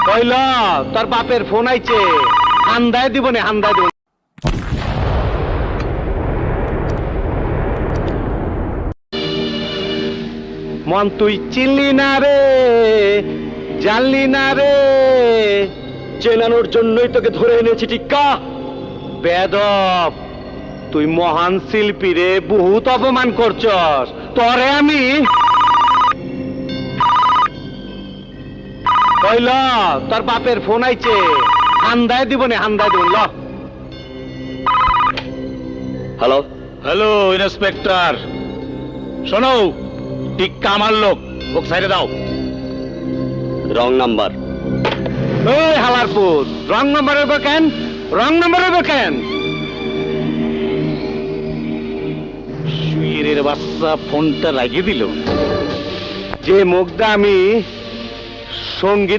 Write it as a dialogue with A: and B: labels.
A: কইল তোর বাপের ফোন আইছে, হান্দায় দিব না, হান্দায় দিব। মন তুই চিনলি না রে, জানলি না রে, চেনানোর জন্যই তোকে ধরে এনেছি টিক্কা। বেদব, তুই মহান শিল্পী রে, বহুত অপমান করছস। তরে আমি কইল তোর বাপের ফোন আইছে, হান্দায় দিব না, হান্দায় দিব। ল
B: হ্যালো।
A: হ্যালো ইন্সপেক্টর, শোনো, টিক্কা আমার লোক, ওকে সাইডে দাও।
B: Wrong number.
A: এই হালারপুর, রং নাম্বার হইব কেন? রং নাম্বার হইব কেন? শুয়ের বাচ্চা ফোনটা লাগিয়ে দিল। যে মুখটা আমি সঙ্গীত